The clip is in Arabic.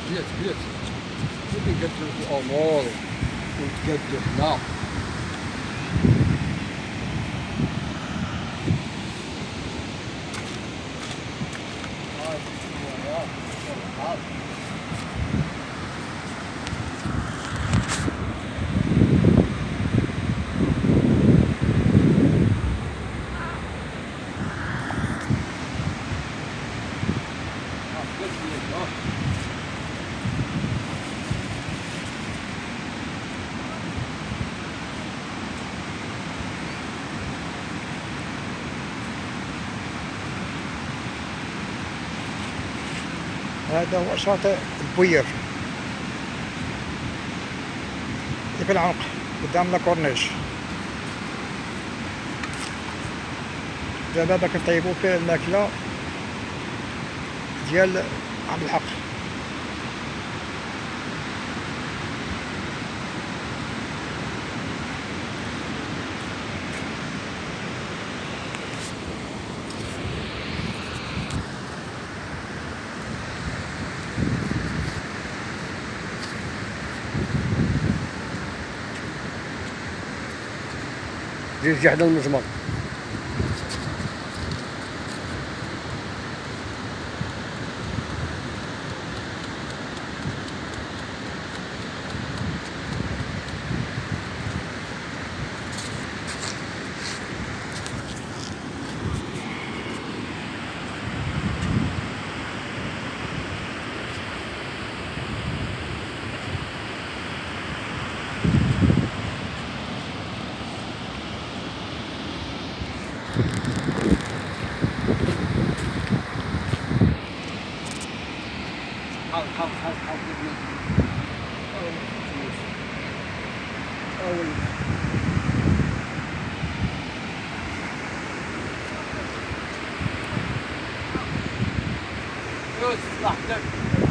بيت وتقدر في الامور وتقدر هنا. هذا هو شاطئ البوير في العمق قدام لاكورنيش. دابا باك نطيبو فيه الماكلة ديال عبد الحق. جي حدا المجمر. يوسف لحظة.